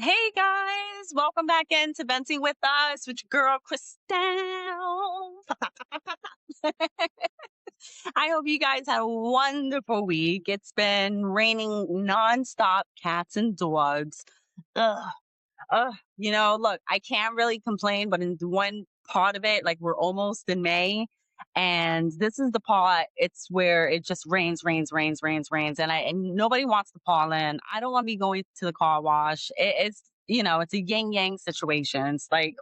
Hey guys, welcome back into Venting with Us with your girl Christelle. I hope you guys had a wonderful week. It's been raining nonstop, cats and dogs. Ugh, look, I can't really complain, but in one part of it, like we're almost in May, and this is the part. It's where it just rains, rains, rains, rains, rains, and nobody wants the pollen. I don't want to be going to the car wash. It's a yin yang situation. It's like,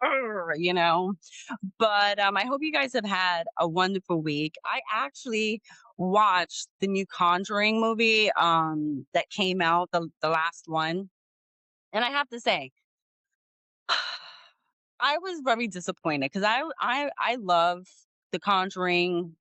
But I hope you guys have had a wonderful week. I actually watched the new Conjuring movie that came out, the last one, and I have to say. I was very disappointed because I love the Conjuring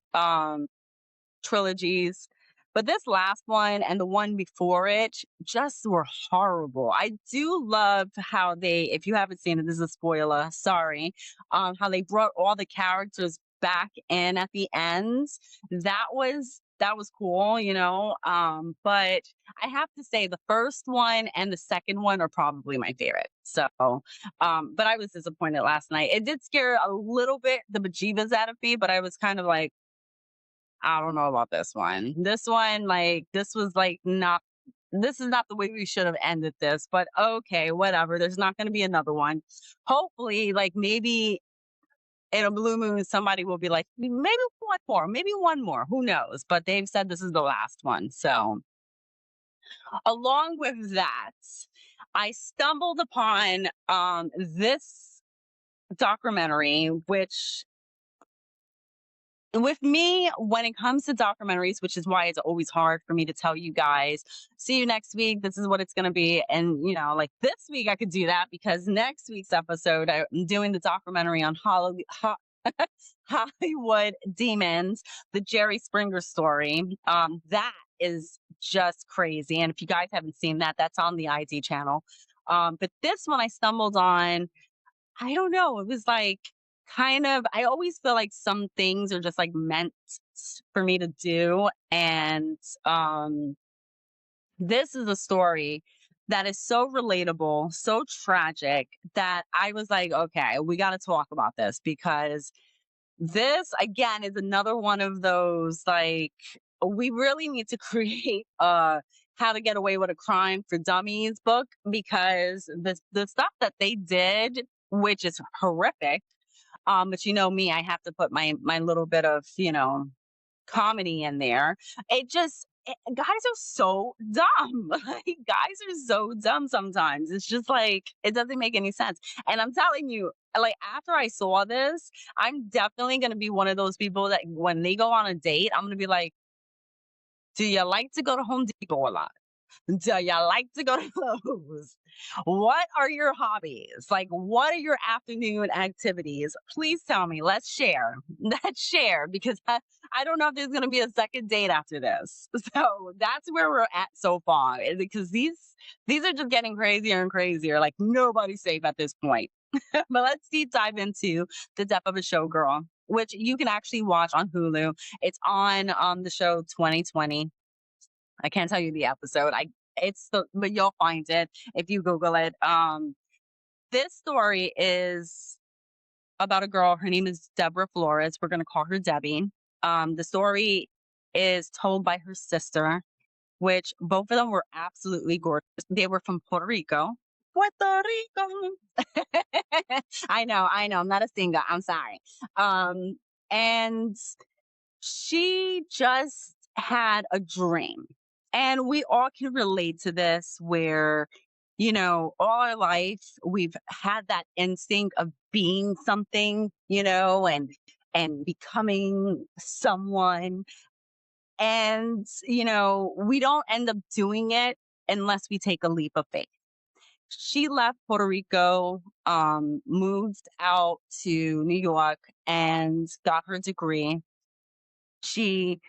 trilogies, but this last one and the one before it just were horrible. I do love how they, if you haven't seen it, this is a spoiler, sorry, how they brought all the characters back in at the end. That was cool, but I have to say the first one and the second one are probably my favorite. So, but I was disappointed last night. It did scare a little bit the bejeebas out of me, but I was kind of like, I don't know about this one. This one, like, this was like not, this is not the way we should have ended this, but okay, whatever. There's not going to be another one. Hopefully, like, maybe in a blue moon, somebody will be like, maybe one more, maybe one more. Who knows? But they've said this is the last one. So, along with that, I stumbled upon this documentary, which with me, when it comes to documentaries, which is why it's always hard for me to tell you guys, see you next week. This is what it's going to be. And, like this week, I could do that because next week's episode, I'm doing the documentary on Hollywood Demons, the Jerry Springer story. That is just crazy. And if you guys haven't seen that, that's on the ID channel. But this one I stumbled on. I don't know. It was like kind of, I always feel like some things are just like meant for me to do. And this is a story that is so relatable, so tragic that I was like, okay, we got to talk about this because this again is another one of those like we really need to create a how to get away with a crime for dummies book because the stuff that they did, which is horrific. But you know me, I have to put my little bit of comedy in there. Guys are so dumb. Like guys are so dumb sometimes. It's just like it doesn't make any sense. And I'm telling you, like after I saw this, I'm definitely gonna be one of those people that when they go on a date, I'm gonna be like, do you like to go to Home Depot a lot? Do you like to go to Lowe's? What are your hobbies? Like, what are your afternoon activities? Please tell me. Let's share. Let's share because I don't know if there's going to be a second date after this. So that's where we're at so far because these are just getting crazier and crazier. Like nobody's safe at this point. But let's deep dive into the death of a showgirl, which you can actually watch on Hulu. It's on the show 2020. I can't tell you the episode. But you'll find it if you Google it. This story is about a girl. Her name is Deborah Flores. We're gonna call her Debbie. The story is told by her sister, which both of them were absolutely gorgeous. They were from Puerto Rico. Puerto Rico. I know. I'm not a singer. I'm sorry. And she just had a dream. And we all can relate to this where, all our life we've had that instinct of being something, and becoming someone. And, we don't end up doing it unless we take a leap of faith. She left Puerto Rico, moved out to New York and got her degree. She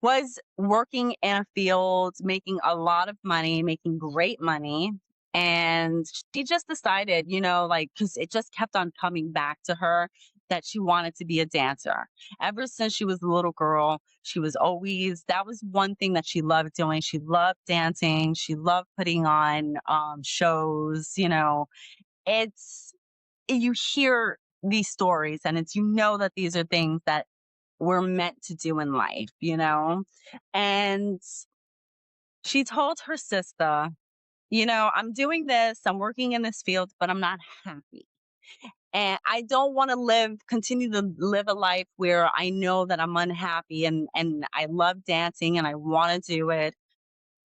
was working in a field, making a lot of money, making great money. And she just decided, like, because it just kept on coming back to her that she wanted to be a dancer. Ever since she was a little girl, she was always that was one thing that she loved doing. She loved dancing. She loved putting on shows. It's you hear these stories, and it's that these are things that we're meant to do in life. And she told her sister, I'm doing this, I'm working in this field, but I'm not happy. And I don't want to continue to live a life where I know that I'm unhappy, and I love dancing and I want to do it.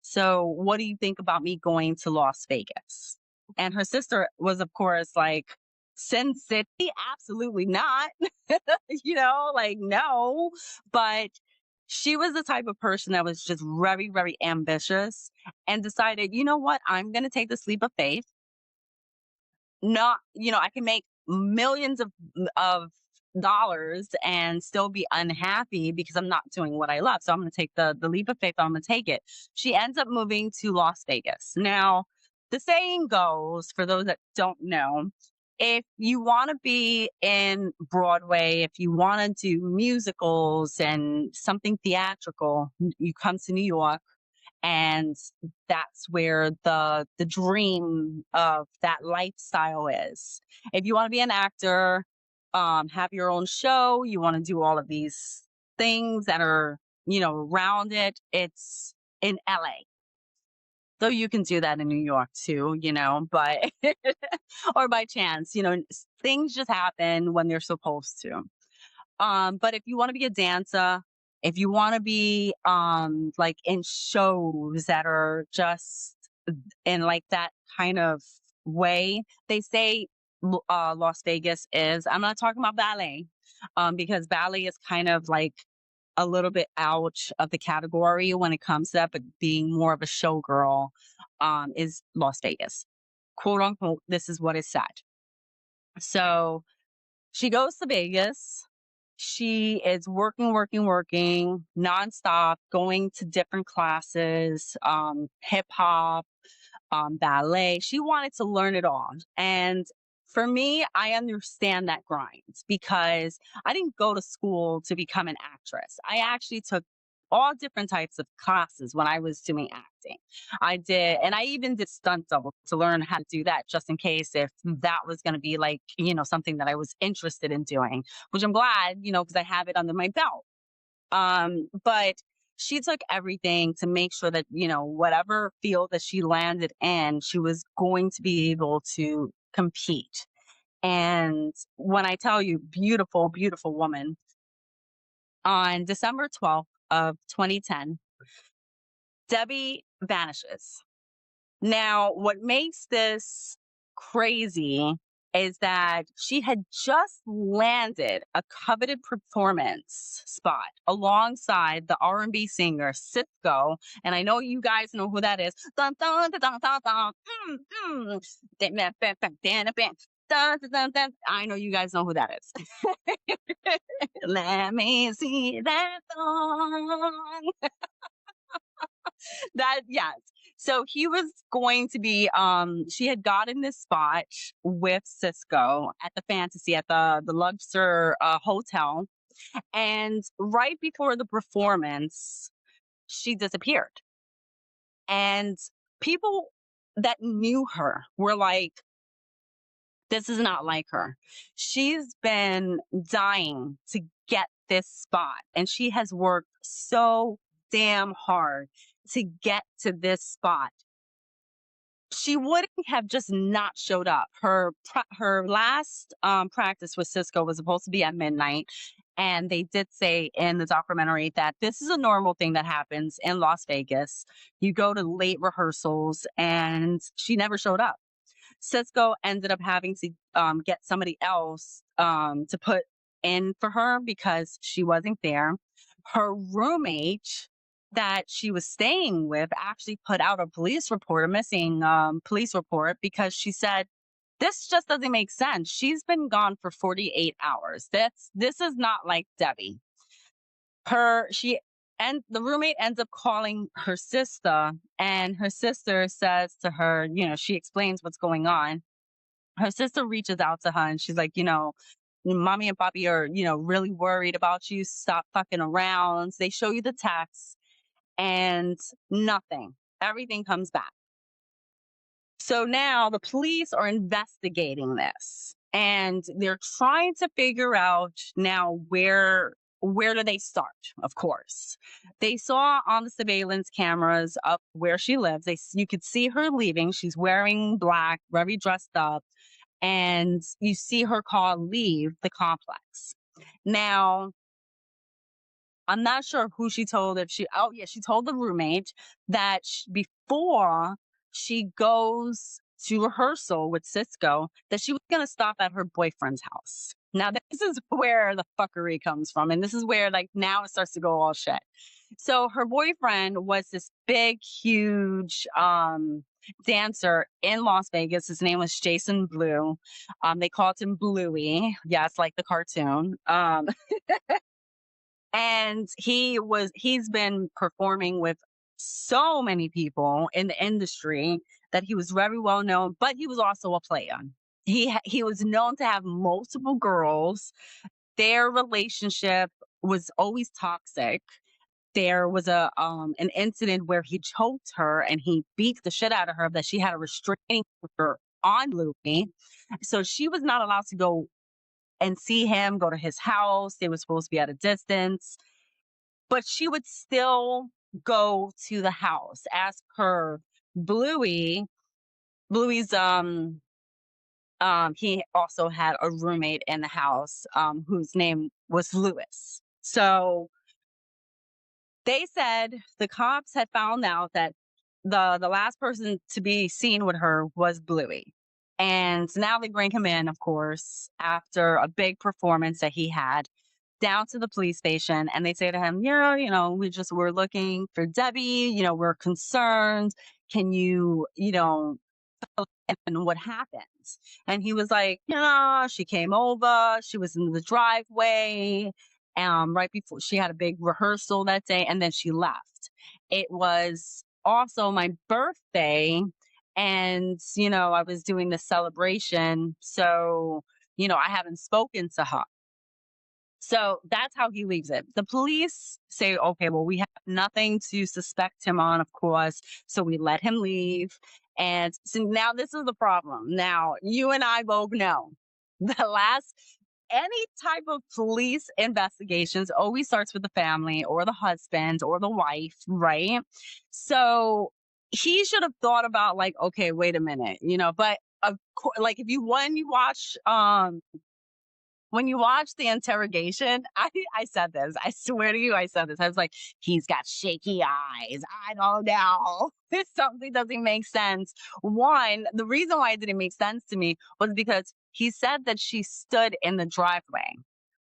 So what do you think about me going to Las Vegas? And her sister was, of course, like, Sin City? Absolutely not. Like, no. But she was the type of person that was just very, very ambitious and decided, you know what? I'm going to take this leap of faith. Not, I can make millions of dollars and still be unhappy because I'm not doing what I love. So I'm going to take the leap of faith. I'm going to take it. She ends up moving to Las Vegas. Now, the saying goes, for those that don't know, if you want to be in Broadway, if you want to do musicals and something theatrical, you come to New York, and that's where the dream of that lifestyle is. If you want to be an actor, have your own show, you want to do all of these things that are around it, it's in LA. So you can do that in New York too, but or by chance, things just happen when they're supposed to. But if you want to be a dancer, if you want to be like in shows that are just in like that kind of way, they say Las Vegas is. I'm not talking about ballet, because ballet is kind of like a little bit out of the category when it comes to that, but being more of a showgirl is Las Vegas. Quote unquote, this is what is said. So she goes to Vegas. She is working, working, working nonstop, going to different classes, hip hop, ballet. She wanted to learn it all. And for me, I understand that grind because I didn't go to school to become an actress. I actually took all different types of classes when I was doing acting. I did, and I even did stunt double to learn how to do that just in case if that was going to be like, something that I was interested in doing, which I'm glad, because I have it under my belt. But she took everything to make sure that, whatever field that she landed in, she was going to be able to compete. And when I tell you, beautiful, beautiful woman, on December 12th of 2010, Debbie vanishes. Now, what makes this crazy is that she had just landed a coveted performance spot alongside the R&B singer Cisco, and I know you guys know who that is. Dun, dun, dun, dun, dun, dun, I know you guys know who that is. Let me see that song. That yes. So he was going to be she had gotten this spot with Cisco at the Fantasy at the Luxor hotel, and right before the performance she disappeared. And people that knew her were like, this is not like her. She's been dying to get this spot, and she has worked so damn hard to get to this spot. She wouldn't have just not showed up. Her last practice with Cisco was supposed to be at midnight, and they did say in the documentary that this is a normal thing that happens in Las Vegas. You go to late rehearsals, and she never showed up. Cisco ended up having to get somebody else to put in for her because she wasn't there. Her roommate that she was staying with actually put out a police report, a missing police report, because she said, this just doesn't make sense. She's been gone for 48 hours. This is not like Debbie. And the roommate ends up calling her sister, and her sister says to her, she explains what's going on. Her sister reaches out to her and she's like, mommy and papi are, really worried about you. Stop fucking around. They show you the text and nothing. Everything comes back. So now the police are investigating this and they're trying to figure out now where do they start? Of course. They saw on the surveillance cameras of where she lives. You could see her leaving. She's wearing black, very dressed up, and you see her car leave the complex. Now, I'm not sure who she told. If she, oh yeah, she told the roommate that before she goes to rehearsal with Cisco, that she was going to stop at her boyfriend's house. Now, this is where the fuckery comes from. And this is where, like, now it starts to go all shit. So, her boyfriend was this big, huge dancer in Las Vegas. His name was Jason Blue. They called him Bluey. Yes, like the cartoon. And he's been performing with so many people in the industry that he was very well known, but he was also a player. He was known to have multiple girls. Their relationship was always toxic. There was an incident where he choked her and he beat the shit out of her, that she had a restraining order on Louis. So she was not allowed to go and see him, go to his house. They were supposed to be at a distance, but she would still go to the house. As per Bluey, Bluey's he also had a roommate in the house whose name was Lewis. So they said the cops had found out that the last person to be seen with her was Bluey. And now they bring him in, of course, after a big performance that he had, down to the police station, and they say to him, yeah, we're looking for Debbie, we're concerned. Can you, and what happens? And he was like, she came over, she was in the driveway, right before she had a big rehearsal that day, and then she left. It was also my birthday, and I was doing the celebration, so I haven't spoken to her. So that's how he leaves it. The police say, okay, well, we have nothing to suspect him on, of course. So we let him leave. And so now this is the problem. Now, you and I both know any type of police investigations always starts with the family or the husband or the wife, right? So he should have thought about, like, okay, wait a minute, but of course, like, when you watch the interrogation, I said this. I swear to you, I said this. I was like, he's got shaky eyes. I don't know. Something doesn't make sense. One, the reason why it didn't make sense to me was because he said that she stood in the driveway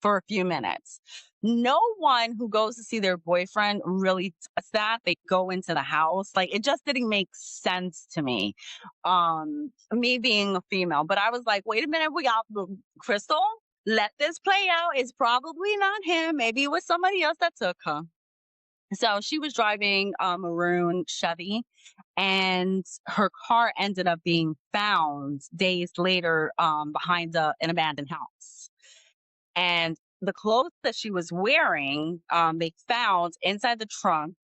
for a few minutes. No one who goes to see their boyfriend really does that. They go into the house. Like, it just didn't make sense to me. Me being a female. But I was like, wait a minute, we got Crystal. Let this play out. It's probably not him. Maybe it was somebody else that took her. So she was driving a maroon Chevy, and her car ended up being found days later behind an abandoned house. And the clothes that she was wearing, they found inside the trunk,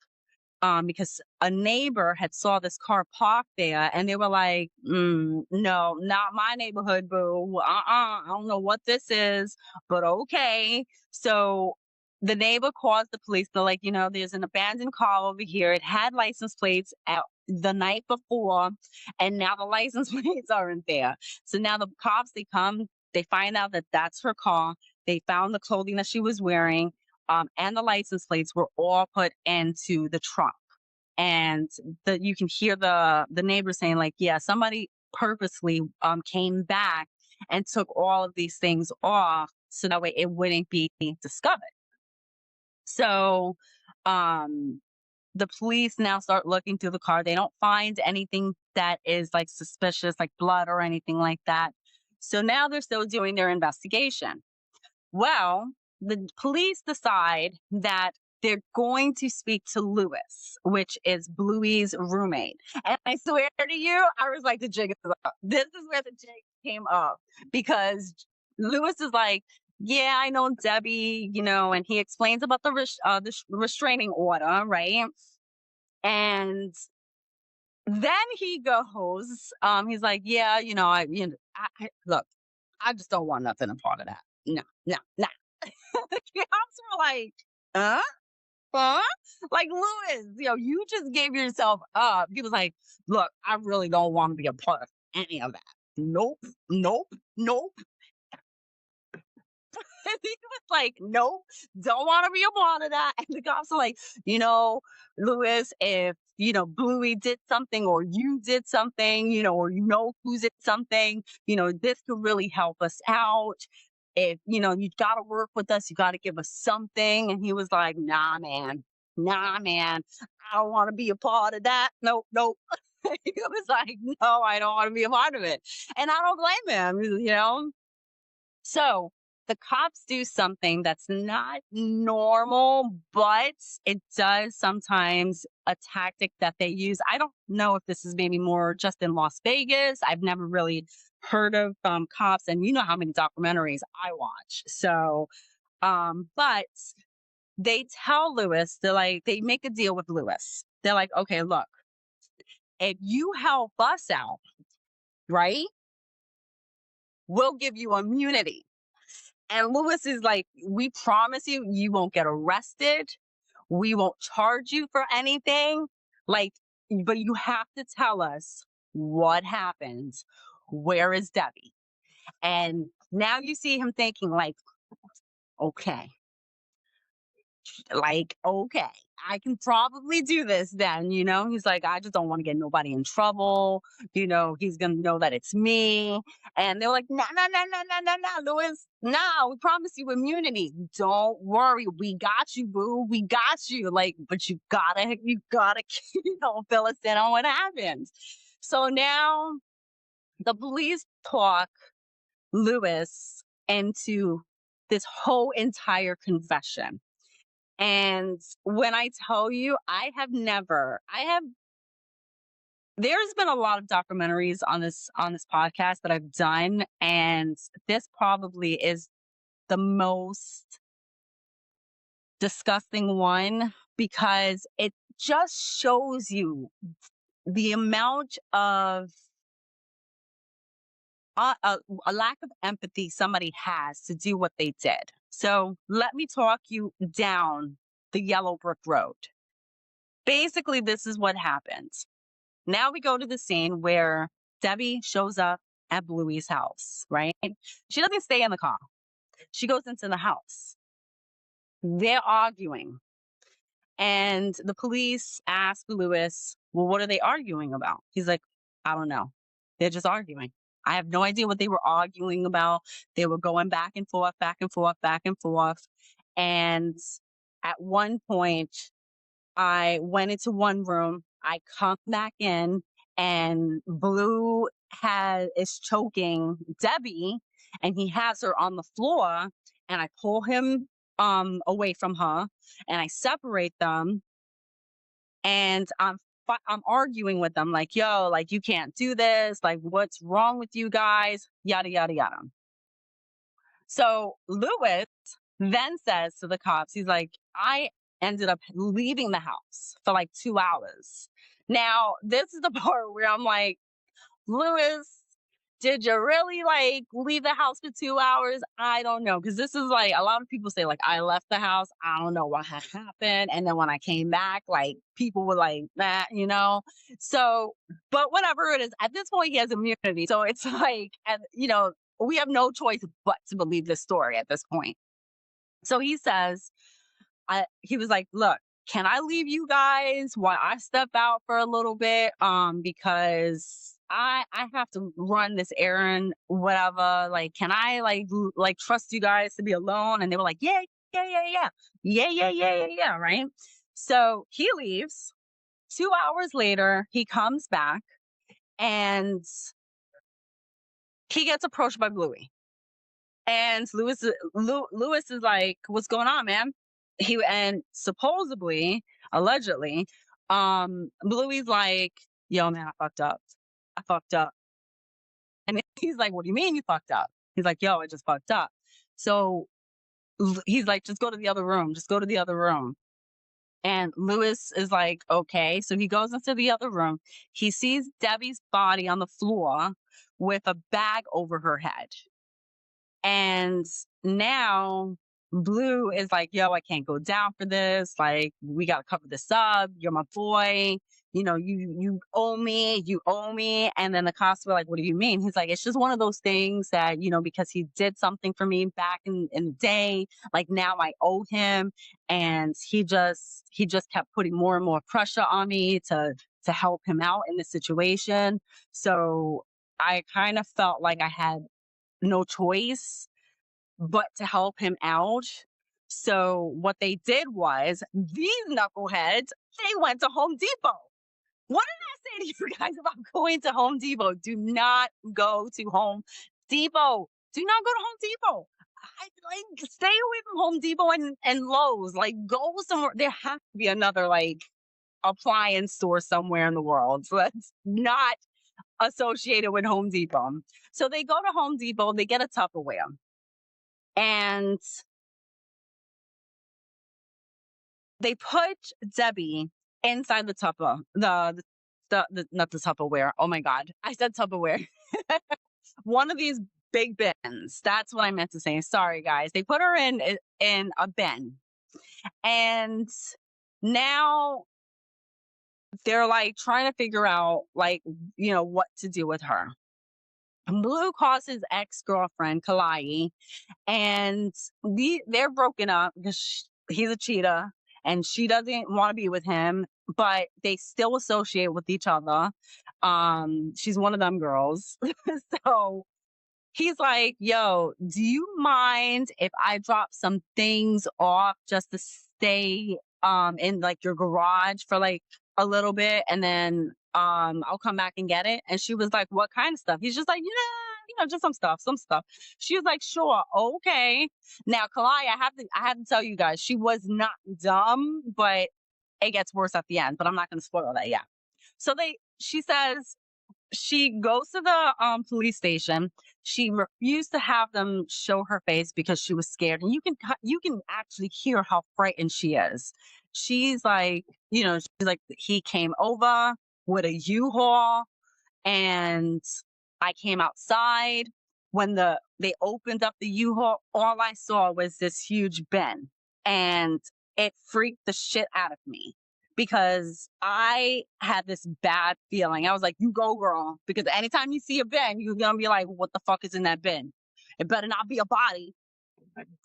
because a neighbor had saw this car parked there, and they were like, no, not my neighborhood, boo. I don't know what this is, but okay. So the neighbor calls the police. They're like, there's an abandoned car over here. It had license plates the night before, and now the license plates aren't there. So now the cops, they come, they find out that that's her car. They found the clothing that she was wearing. And the license plates were all put into the trunk. And you can hear the neighbor saying, like, yeah, somebody purposely came back and took all of these things off so that way it wouldn't be discovered. So the police now start looking through the car. They don't find anything that is like suspicious, like blood or anything like that. So now they're still doing their investigation. Well, the police decide that they're going to speak to Lewis, which is Bluey's roommate. And I swear to you, I was like, the jig is up. This is where the jig came up, because Lewis is like, yeah, I know Debbie, and he explains about the restraining order, right? And then he goes, he's like, yeah, look, I just don't want nothing a part of that. No, no, no. The cops were like, huh? Huh? Like, Lewis, you just gave yourself up. He was like, look, I really don't want to be a part of any of that. Nope, nope, nope. And he was like, nope, don't want to be a part of that. And the cops are like, Lewis, if, Bluey did something or you did something, or who did something, this could really help us out. If, you got to work with us, you got to give us something. And he was like, nah, man. Nah, man. I don't want to be a part of that. Nope, nope. He was like, no, I don't want to be a part of it. And I don't blame him. So the cops do something that's not normal, but it does sometimes a tactic that they use. I don't know if this is maybe more just in Las Vegas. I've never really heard of cops, and you know how many documentaries I watch. So, but they tell Lewis, they make a deal with Lewis. They're like, okay, look, if you help us out, right, we'll give you immunity. And Lewis is like, we promise you, you won't get arrested. We won't charge you for anything. Like, but you have to tell us what happened. Where is Debbie? And now you see him thinking, like, okay, okay, I can probably do this then, he's like, I just don't want to get nobody in trouble, he's gonna know that it's me. And they're like, no, no, no, no, no, no, no, Lewis, no, we promise you immunity, don't worry, we got you, boo, we got you, like, but you gotta fill us in on what happened. So now the police talk Lewis into this whole entire confession. And when I tell you, there's been a lot of documentaries on this podcast that I've done, and this probably is the most disgusting one because it just shows you the amount of a lack of empathy somebody has to do what they did. So let me talk you down the yellow brick road. Basically, this is what happens. Now we go to the scene where Debbie shows up at Bluey's house, right? She doesn't stay in the car. She goes into the house. They're arguing. And the police ask Lewis, well, what are they arguing about? He's like, I don't know. They're just arguing. I have no idea what they were arguing about. They were going back and forth, back and forth, back and forth. And at one point, I went into one room, I come back in, and Blue is choking Debbie, and he has her on the floor, and I pull him away from her, and I separate them, and I'm arguing with them like, yo, like, you can't do this, like, what's wrong with you guys, yada yada yada. So Lewis then says to the cops, he's like, I ended up leaving the house for like 2 hours. Now, this is the part where I'm like, Lewis, did you really like leave the house for 2 hours? I don't know. Cause this is like a lot of people say, like, I left the house. I don't know what had happened. And then when I came back, like, people were like that. So, but whatever it is, at this point, he has immunity. So it's like, and we have no choice but to believe this story at this point. So he says, he was like, look, can I leave you guys while I step out for a little bit? Because I have to run this errand, whatever. Like, can I like trust you guys to be alone? And they were like, yeah, yeah, yeah, yeah, yeah, yeah, yeah, yeah, yeah, right? So he leaves. 2 hours later, he comes back and he gets approached by Bluey. And Lewis is like, what's going on, man? And supposedly, allegedly, Bluey's like, yo, man, I fucked up. I fucked up. And he's like, what do you mean you fucked up? He's like, yo, I just fucked up. So he's like, just go to the other room. Just go to the other room. And Lewis is like, okay. So he goes into the other room. He sees Debbie's body on the floor with a bag over her head. And now Blue is like, yo, I can't go down for this. Like, we got to cover this up. You're my boy. You owe me. You owe me. And then the cops were like, what do you mean? He's like, it's just one of those things that, because he did something for me back in the day. Like, now I owe him. And he just kept putting more and more pressure on me to help him out in this situation. So I kind of felt like I had no choice but to help him out. So what they did was, these knuckleheads, they went to Home Depot. What did I say to you guys about going to Home Depot? Do not go to Home Depot. Do not go to Home Depot. Stay away from Home Depot and Lowe's. Like, go somewhere. There has to be another appliance store somewhere in the world. So that's not associated with Home Depot. So they go to Home Depot, they get a Tupperware, and they put Debbie inside the not the Tupperware. Oh my God, I said Tupperware. One of these big bins. That's what I meant to say. Sorry, guys. They put her in a bin, and now they're like trying to figure out what to do with her. Blue calls his ex-girlfriend Kalai, and they're broken up because he's a cheater and she doesn't want to be with him, but they still associate with each other. She's one of them girls. So he's like, yo, do you mind if I drop some things off just to stay in your garage for a little bit, and then I'll come back and get it? And she was like, what kind of stuff? He's just like, just some stuff. She was like, sure, okay. Now, Kalai, I have to tell you guys, she was not dumb, but it gets worse at the end, but I'm not going to spoil that yet. So she says, she goes to the police station. She refused to have them show her face because she was scared, and you can actually hear how frightened she is. She's like, he came over with a U-Haul, and I came outside. When they opened up the U-Haul, all I saw was this huge bin, and it freaked the shit out of me because I had this bad feeling. I was like, you go, girl, because anytime you see a bin, you're going to be like, what the fuck is in that bin? It better not be a body.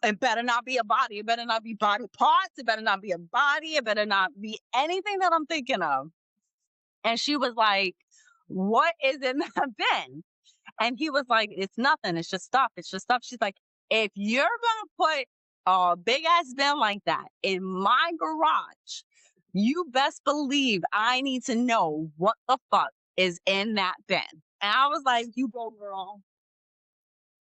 It better not be a body. It better not be body parts. It better not be a body. It better not be anything that I'm thinking of. And she was like, what is in that bin? And he was like, it's nothing. It's just stuff. It's just stuff. She's like, if you're going to put a big ass bin like that in my garage, you best believe I need to know what the fuck is in that bin. And I was like, you go, girl.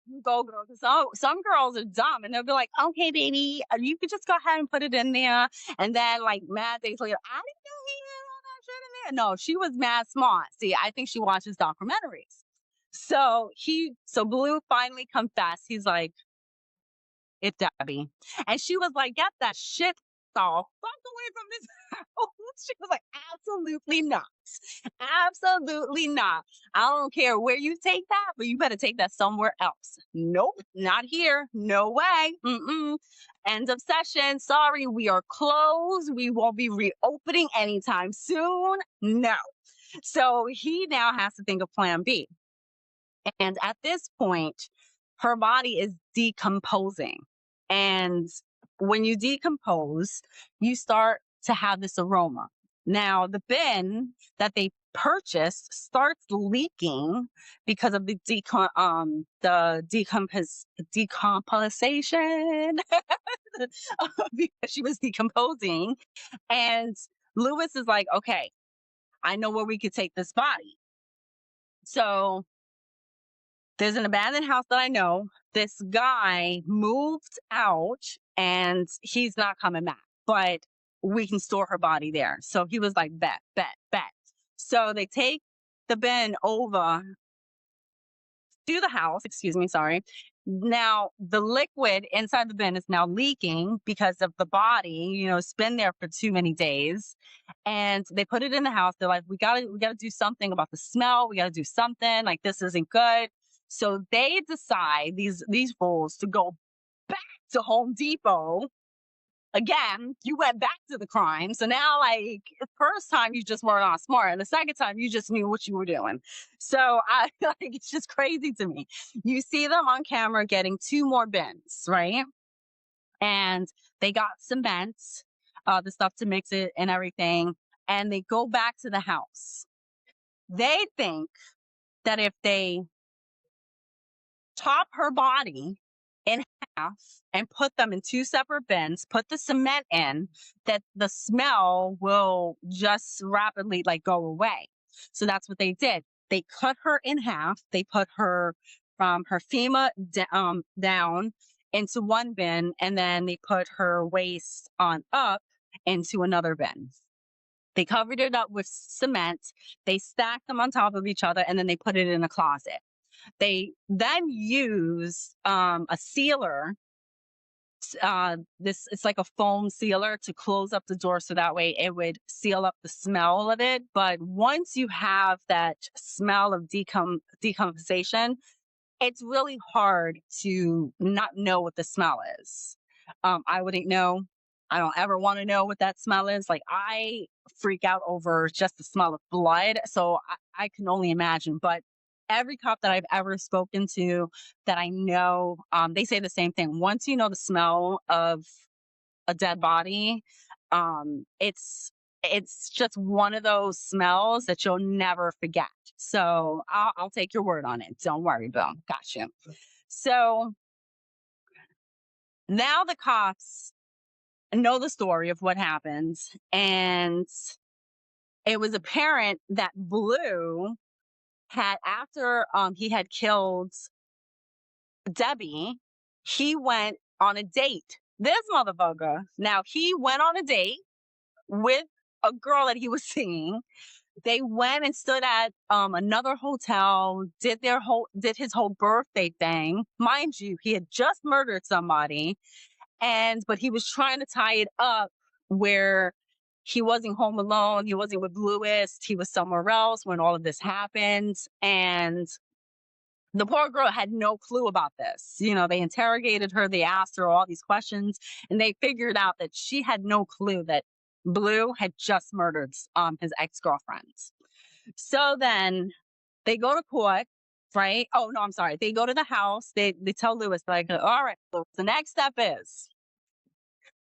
You go, girl. Because some girls are dumb, and they'll be like, okay, baby, you could just go ahead and put it in there. And then, mad days later, I didn't know he had all that shit in there. No, she was mad smart. See, I think she watches documentaries. So Blue finally confessed. He's like, it's Debbie. And she was like, get that shit the fuck away from this house. She was like, absolutely not. Absolutely not. I don't care where you take that, but you better take that somewhere else. Nope, not here. No way. End of session. Sorry, we are closed. We won't be reopening anytime soon. No. So he now has to think of plan B. And at this point, her body is decomposing. And when you decompose, you start to have this aroma. Now, the bin that they purchased starts leaking because of the decomposition because she was decomposing. And Lewis is like, okay, I know where we could take this body. So there's an abandoned house that I know. This guy moved out and he's not coming back, but we can store her body there. So he was like, bet. So they take the bin over to the house, Now the liquid inside the bin is now leaking because of the body, it's been there for too many days. And they put it in the house. They're like, we gotta do something about the smell. We gotta do something. Like, this isn't good. So they decide, these fools, to go back to Home Depot. Again, you went back to the crime. So now, like, the first time you just weren't on smart, and the second time you just knew what you were doing. So I like, it's just crazy to me. You see them on camera getting two more bins, right? And they got cement, the stuff to mix it and everything, and they go back to the house. They think that if they chop her body in half and put them in two separate bins, put the cement in, that the smell will just rapidly, like, go away. So that's what they did. They cut her in half. They put her from her down into one bin, and then they put her waist on up into another bin. They covered it up with cement. They stacked them on top of each other, and then they put it in a closet. They then use a sealer. It's like a foam sealer to close up the door, so that way it would seal up the smell of it. But once you have that smell of decomposition, it's really hard to not know what the smell is. I wouldn't know. I don't ever want to know what that smell is. Like, I freak out over just the smell of blood. So I can only imagine. But every cop that I've ever spoken to that I know, they say the same thing. Once you know the smell of a dead body, it's just one of those smells that you'll never forget. So I'll take your word on it. Don't worry, Bill. Got you. So now the cops know the story of what happened, and it was apparent that Blue had, after he had killed Debbie, he went on a date. This motherfucker. Now, he went on a date with a girl that he was seeing. They went and stood at another hotel, did his whole birthday thing. Mind you, he had just murdered somebody, but he was trying to tie it up where he wasn't home alone. He wasn't with Lewis. He was somewhere else when all of this happened. And the poor girl had no clue about this. They interrogated her. They asked her all these questions, and they figured out that she had no clue that Blue had just murdered his ex-girlfriend. So then they go to court, right? Oh, no, I'm sorry. They go to the house. They tell Lewis, like, all right, Lewis, the next step is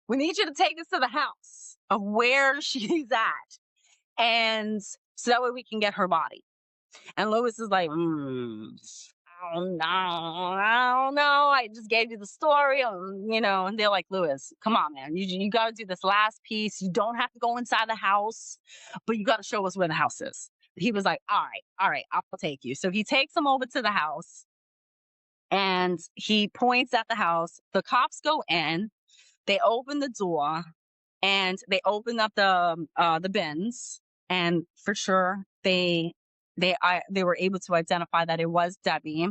we need you to take us to the house of where she's at. And so that way we can get her body. And Lewis is like, I don't know. I just gave you the story, and they're like, Lewis, come on, man. You got to do this last piece. You don't have to go inside the house, but you got to show us where the house is. He was like, all right, I'll take you. So he takes him over to the house, and he points at the house. The cops go in. They open the door, and they open up the bins, and for sure they were able to identify that it was Debbie.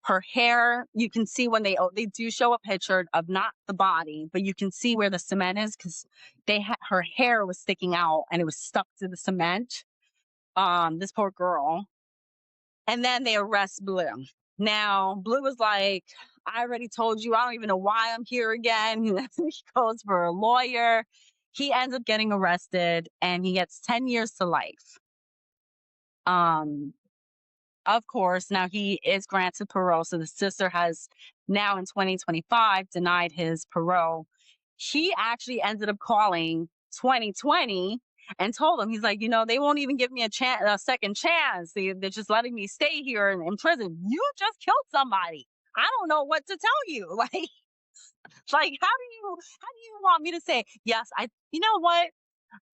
Her hair, you can see when they do show a picture of not the body, but you can see where the cement is, because her hair was sticking out and it was stuck to the cement. This poor girl. And then they arrest Blue. Now, Blue was like, I already told you, I don't even know why I'm here again. He goes for a lawyer. He ends up getting arrested, and he gets 10 years to life. Of course, now he is granted parole. So the sister has now in 2025 denied his parole. He actually ended up calling 2020 and told him, he's like, they won't even give me a second chance. They're just letting me stay here in prison. You just killed somebody. I don't know what to tell you. Like, how do you want me to say, yes, you know what?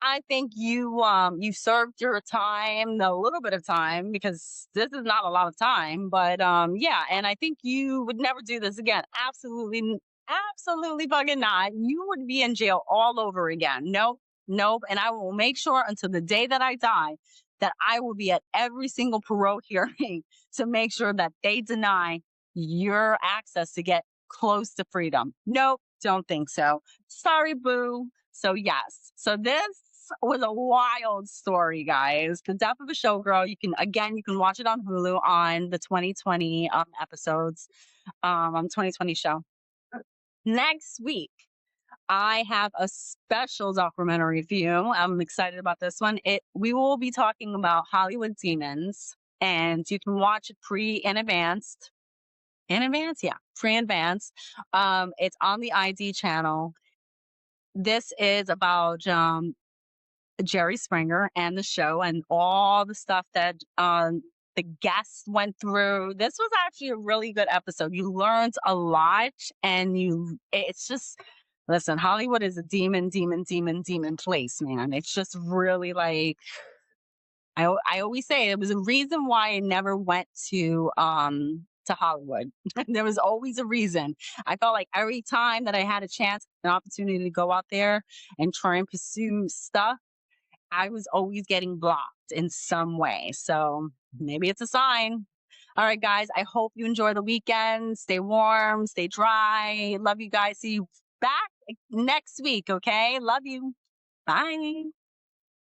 I think you served your time, a little bit of time, because this is not a lot of time, but yeah, and I think you would never do this again. Absolutely fucking not. You would be in jail all over again. Nope. And I will make sure until the day that I die that I will be at every single parole hearing to make sure that they deny your access to get close to freedom. Nope, don't think so. Sorry, boo. So, yes. So, this was a wild story, guys. The death of a showgirl. You can watch it on Hulu on the 2020 episodes, on 2020 show. Next week, I have a special documentary for you. I'm excited about this one. We will be talking about Hollywood demons, and you can watch it pre and advanced. In advance, yeah, pre advance. It's on the ID channel. This is about Jerry Springer and the show and all the stuff that the guests went through. This was actually a really good episode. You learned a lot, and it's just, listen, Hollywood is a demon, demon, demon, demon place, man. It's just really like, I always say it was a reason why I never went to Hollywood. There was always a reason. I felt like every time that I had a chance, an opportunity to go out there and try and pursue stuff, I was always getting blocked in some way. So maybe it's a sign. All right, guys, I hope you enjoy the weekend. Stay warm, stay dry. Love you guys. See you back next week. Okay. Love you. Bye.